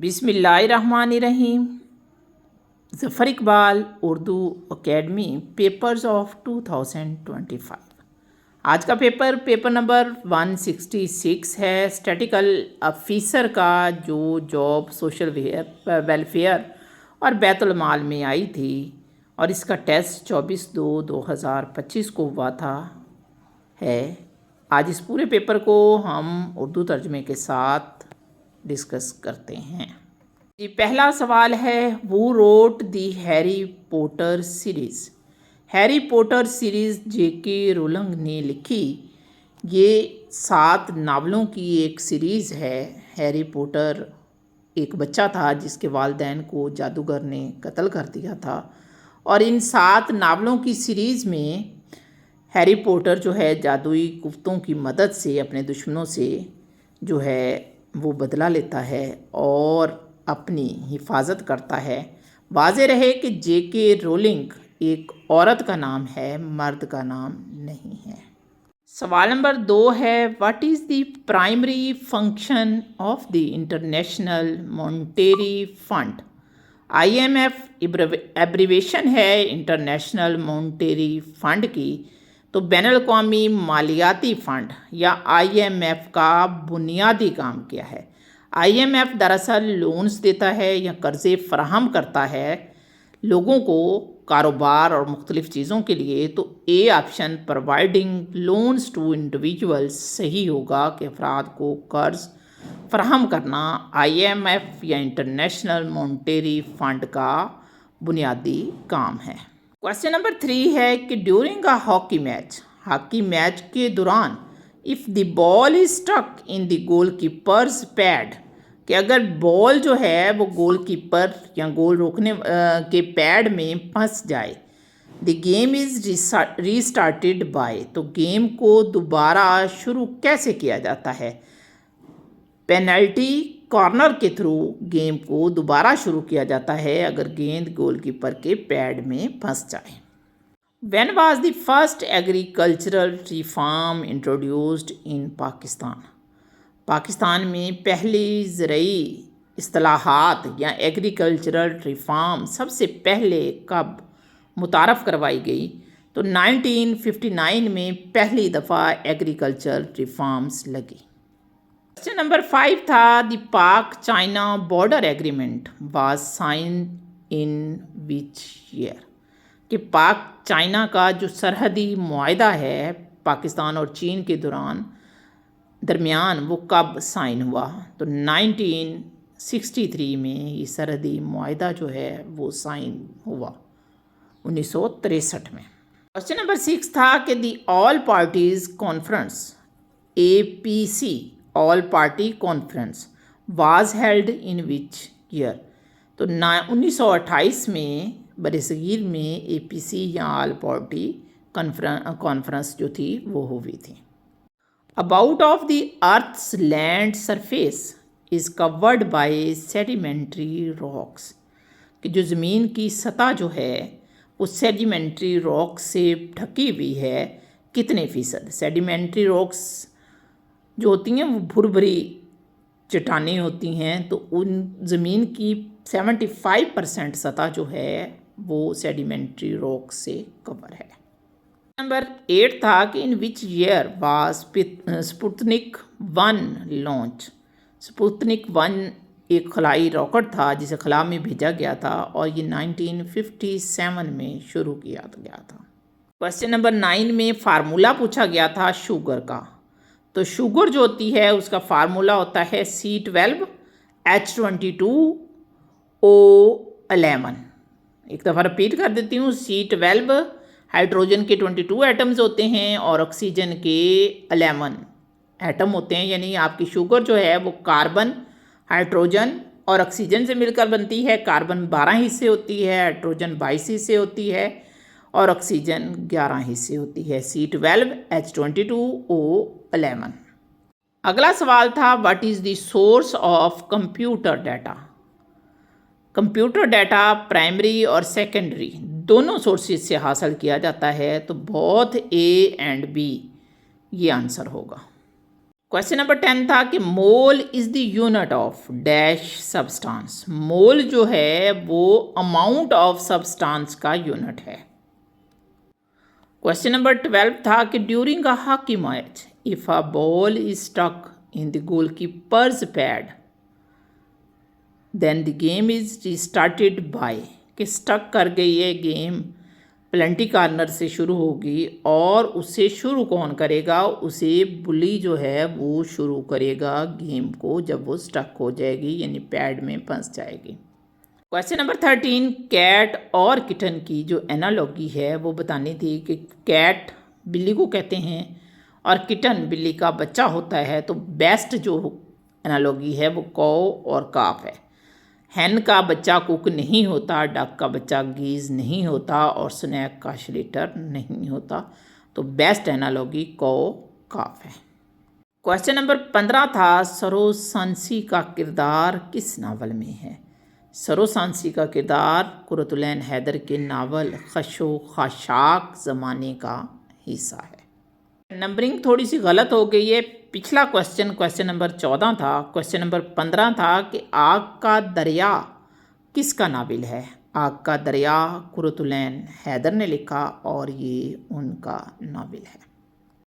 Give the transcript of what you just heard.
बिस्मिल्लाहिर्रहमानिर्रहीम। Zafar Iqbal Urdu academy papers of 2025। आज का पेपर नंबर 166 है। स्टैटिकल ऑफिसर का जो जॉब सोशल वेलफेयर और बैतुल माल में आई थी और इसका टेस्ट 24/2/2025 को हुआ था है। आज इस पूरे पेपर को हम उर्दू तर्जमे के साथ डिस्कस करते हैं। जी, पहला सवाल है, वो wrote the Harry Potter series. Harry Potter series J K Rowling ने लिखी। ये 7 नावलों की एक सीरीज़ है। हैरी पॉटर एक बच्चा था जिसके वालिदैन को जादूगर ने कत्ल कर दिया था और इन 7 नावलों की सीरीज़ में हैरी पॉटर जो है जादुई कुफ्तों की मदद से अपने दुश्मनों से जो है वो बदला लेता है और अपनी हिफाजत करता है। वाज़े रहे कि जेके रोलिंग एक औरत का नाम है, मर्द का नाम नहीं है। सवाल नंबर 2 है, what is the primary function of the international monetary fund. IMF abbreviation है इंटरनेशनल मॉनेटरी फंड की। तो बैनुल-अक़वामी मालियाती फ़ंड या IMF का बुनियादी काम क्या है। IMF दरअसल लोन्स देता है या कर्ज़े फराहम करता है लोगों को कारोबार और मुख्तलिफ़ चीज़ों के लिए। तो a option providing loans to individuals सही होगा कि अफराद को कर्ज़ फराहम करना IMF या इंटरनेशनल मॉनेटरी फंड का बुनियादी काम है। क्वेश्चन नंबर 3 है कि ड्यूरिंग अ हॉकी मैच के दौरान if the ball is stuck in the goalkeeper's pad, कि अगर बॉल जो है वो गोलकीपर या गोल रोकने के पैड में फंस जाए, the game is restarted by, तो गेम को दोबारा शुरू कैसे किया जाता है। पेनल्टी कॉर्नर के थ्रू गेम को दोबारा शुरू किया जाता है अगर गेंद गोलकीपर के पैड में फंस जाए। When was the first agricultural reform introduced in Pakistan. Pakistan में पहली ज़रई इस्तिलाहात या एग्रीकल्चरल रिफॉर्म सबसे पहले कब मुतारफ़ करवाई गई। तो 1959 में पहली दफ़ा एग्रीकल्चरल रिफॉर्म्स लगी। क्वेश्चन नंबर 5 था, the Pak China border agreement was sign in which year, कि पाक चाइना का जो सरहदी मुआहदा है पाकिस्तान और चीन के दरमियान वो कब साइन हुआ। तो 1963 में ये सरहदी मुआहदा जो है वो साइन हुआ 1963 में। क्वेश्चन नंबर 6 था कि the all parties conference APC all party conference was held in which year. तो 1928 में बरसगीर में APC या ऑल पार्टी कॉन्फ्रेंस जो थी वो हुई थी। About of the earth's land surface is covered by sedimentary rocks, कि जो ज़मीन की सतह जो है वो सेडिमेंट्री रॉक्स से ढकी हुई है कितने फ़ीसद। सेडिमेंट्री रॉक्स जो होती हैं वो भुरभुरी चट्टानें होती हैं, तो उन ज़मीन की 75% सतह जो है वो सेडिमेंट्री रॉक से कवर है। नंबर 8 था कि in which year was Sputnik 1 लॉन्च। स्पुतनिक 1 एक खलाई रॉकेट था जिसे खला में भेजा गया था और ये 1957 में शुरू किया गया था। क्वेश्चन नंबर 9 में फार्मूला पूछा गया था शुगर का। तो शुगर जो होती है उसका फार्मूला होता है C12H22O11। एक दफ़ा रिपीट कर देती हूँ, C12 हाइड्रोजन के 22 एटम्स होते हैं और ऑक्सीजन के 11 एटम होते हैं। यानी आपकी शुगर जो है वो कार्बन, हाइड्रोजन और ऑक्सीजन से मिलकर बनती है। कार्बन 12 हिस्से होती है, हाइड्रोजन 22 हिस्से होती है और ऑक्सीजन 11 हिस्से होती है। C12H22O11। अगला सवाल था, what is the source of computer data. Computer data primary और सेकेंडरी दोनों सोर्सेज से हासिल किया जाता है। तो बोथ A एंड B ये आंसर होगा। क्वेश्चन नंबर 10 था कि mole is the unit of dash substance. Mole जो है वो अमाउंट ऑफ सब्सटेंस का यूनिट है। क्वेश्चन नंबर 12 था कि during a hockey match if a ball is stuck in the goalkeeper's pad then the game is restarted by, कि stuck कर गई है गेम, प्लेंटी कॉर्नर से शुरू होगी और उसे शुरू कौन करेगा, उसे बुली जो है वो शुरू करेगा गेम को जब वो स्टक हो जाएगी यानी पैड में फंस जाएगी। क्वेश्चन नंबर 13 कैट और किटन की जो एनालॉगी है वो बतानी थी कि कैट बिल्ली को कहते हैं और किटन बिल्ली का बच्चा होता है। तो बेस्ट जो एनालॉगी है वो कौ और काफ है। हैन का बच्चा कुक नहीं होता, डक का बच्चा गीज नहीं होता और स्नैक का श्लिटर नहीं होता। तो बेस्ट एनालॉगी कौ काफ है। क्वेश्चन नंबर 15 था सरोसांसी का किरदार किस नावल में है। सरोसांसी का किरदार कुरतुलैन हैदर के नावल खशो खाशाक ज़माने का हिस्सा है। नंबरिंग थोड़ी सी गलत हो गई है। पिछला क्वेश्चन नंबर 14 था। क्वेश्चन नंबर 15 था कि आग का दरिया किसका नावल है। आग का दरिया कुरतुलैन हैदर ने लिखा और ये उनका नावल है।